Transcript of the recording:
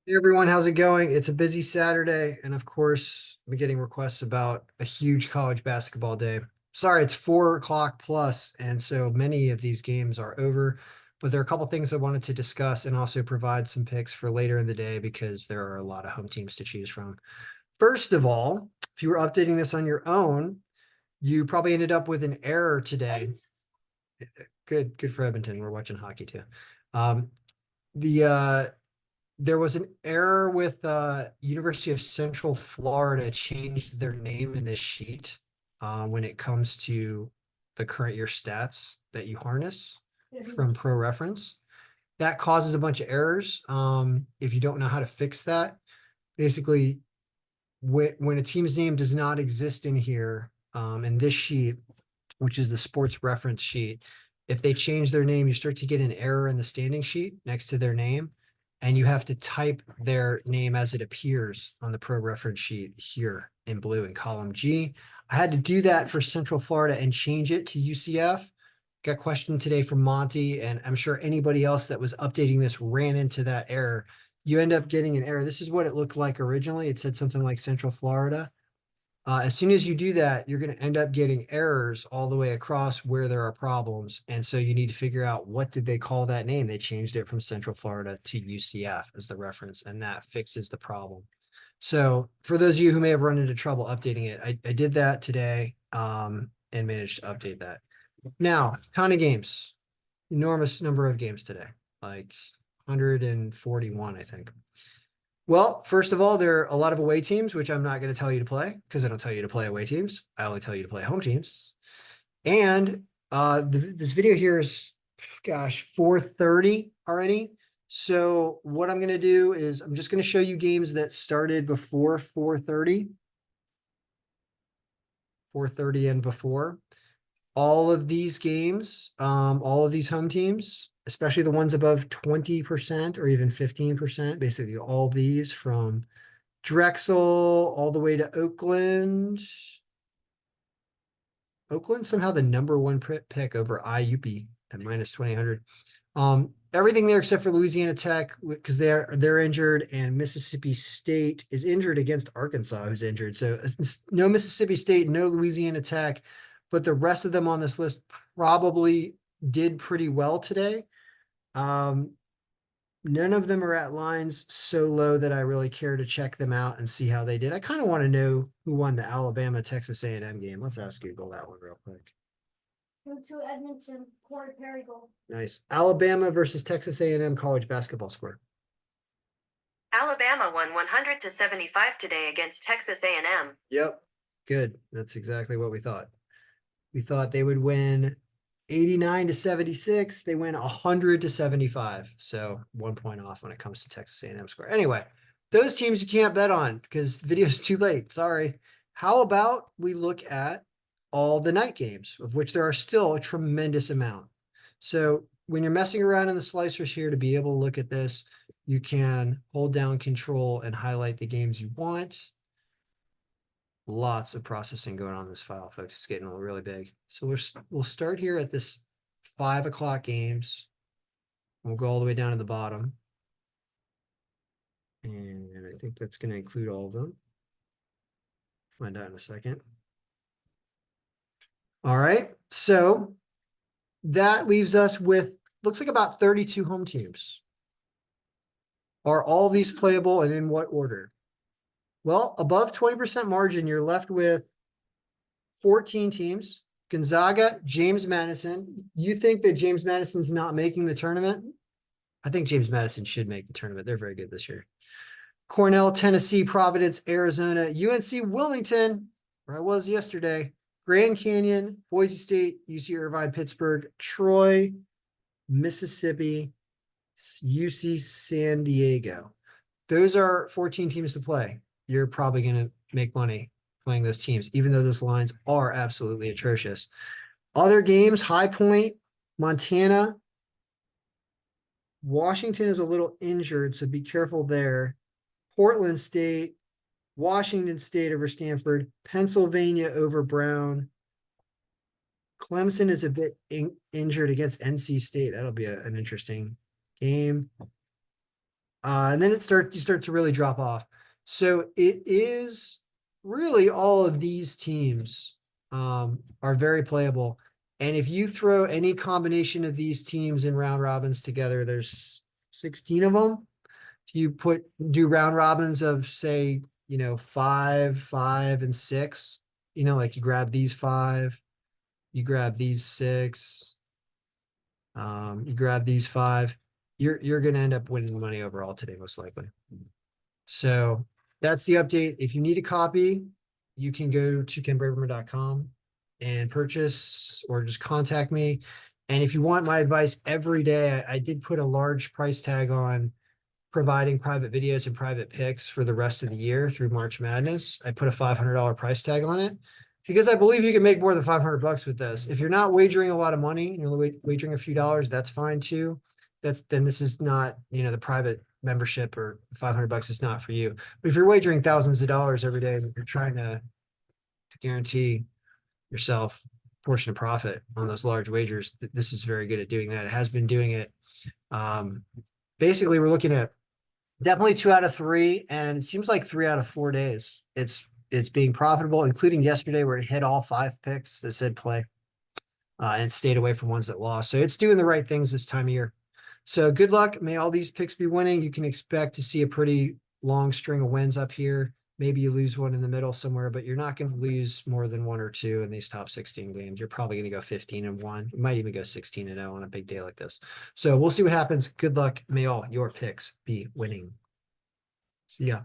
Hey everyone, how's it going? It's a busy Saturday, and of course, I'm getting requests about a huge college basketball day. Sorry, it's 4 o'clock plus, and so many of these games are over. But there are a couple things I wanted to discuss and also provide some picks for later in the day because there are a lot of home teams to choose from. First of all, if you were updating this on your own, you probably ended up with an error today. Good for Edmonton. We're watching hockey too. Um, the There was an error with University of Central Florida changed their name in this sheet when it comes to the current year stats that you harness from Pro Reference. That causes a bunch of errors. If you don't know how to fix that, basically when a team's name does not exist in here, in this sheet, which is the sports reference sheet, if they change their name, you start to get an error in the standing sheet next to their name, and you have to type their name as it appears on the pro reference sheet here in blue in column G. I had to do that for Central Florida and change it to UCF. Got a question today from Monty, and I'm sure anybody else that was updating this ran into that error. You end up getting an error. This is what it looked like originally. It said something like Central Florida. As soon as you do that, you're going to end up getting errors all the way across where there are problems. And so you need to figure out what did they call that name? They changed it from Central Florida to UCF as the reference, and that fixes the problem. So for those of you who may have run into trouble updating it, I did that today and managed to update that. Now, ton of games, enormous number of games today, like 141, I think. Well, first of all, there are a lot of away teams, which I'm not going to tell you to play because I don't tell you to play away teams. I only tell you to play home teams. And this video here is, gosh, 4:30 already. So what I'm going to do is I'm just going to show you games that started before 4:30, 4:30 and before. All of these games, all of these home teams, especially the ones above 20% or even 15%, basically all these from Drexel all the way to Oakland. Oakland somehow the number one pick over IUP at minus 2000. Everything there except for Louisiana Tech because they're injured, and Mississippi State is injured against Arkansas, who's injured. So no Mississippi State, no Louisiana Tech, but the rest of them on this list probably did pretty well today. None of them are at lines so low that I really care to check them out and see how they did. I kind of want to know who won the Alabama Texas A&M game. Let's ask Google that one real quick. Go to Edmonton, Corey Perry goal. Nice. Alabama versus Texas A&M college basketball score. Alabama won 100-75 today against Texas A&M. Yep. Good. That's exactly what we thought. We thought they would win 89-76. They win 100-75. So 1 point off when it comes to Texas A&M score. Anyway, those teams you can't bet on because the video's too late. Sorry. How about we look at all the night games, of which there are still a tremendous amount. So when you're messing around in the slicers here to be able to look at this, you can hold down control and highlight the games you want. Lots of processing going on in this file, folks. It's getting really big. So we'll start here at this 5 o'clock games. We'll go all the way down to the bottom. And I think that's going to include all of them. Find out in a second. All right. So that leaves us with, looks like about 32 home teams. Are all these playable and in what order? Well, above 20% margin, you're left with 14 teams. Gonzaga, James Madison. You think that James Madison's not making the tournament? I think James Madison should make the tournament. They're very good this year. Cornell, Tennessee, Providence, Arizona, UNC Wilmington, where I was yesterday, Grand Canyon, Boise State, UC Irvine, Pittsburgh, Troy, Mississippi, UC San Diego. Those are 14 teams to play. You're probably going to make money playing those teams, even though those lines are absolutely atrocious. Other games, High Point, Montana. Washington is a little injured, so be careful there. Portland State, Washington State over Stanford, Pennsylvania over Brown. Clemson is a bit injured against NC State. That'll be an interesting game. And then you start to really drop off. So it is really all of these teams are very playable. And if you throw any combination of these teams in round robins together, there's 16 of them. If you do round robins of say, 5, 5, and 6, like you grab these 5, you grab these 6, you grab these 5, you're gonna end up winning money overall today, most likely. So that's the update. If you need a copy, you can go to kenbraverman.com and purchase or just contact me. And if you want my advice every day, I did put a large price tag on providing private videos and private picks for the rest of the year through March Madness. I put a $500 price tag on it because I believe you can make more than $500 with this. If you're not wagering a lot of money, you're wagering a few dollars, that's fine too. Then this is not, the private membership or $500 is not for you. But if you're wagering thousands of dollars every day, and you're trying to guarantee yourself a portion of profit on those large wagers, this is very good at doing that. It has been doing it. Basically, we're looking at definitely 2 out of 3, and it seems like 3 out of 4 days. It's being profitable, including yesterday where it hit all 5 picks that said play, and stayed away from ones that lost. So it's doing the right things this time of year. So good luck. May all these picks be winning. You can expect to see a pretty long string of wins up here. Maybe you lose one in the middle somewhere, but you're not going to lose more than 1 or 2 in these top 16 games. You're probably going to go 15-1. You might even go 16-0 on a big day like this. So we'll see what happens. Good luck. May all your picks be winning. See ya.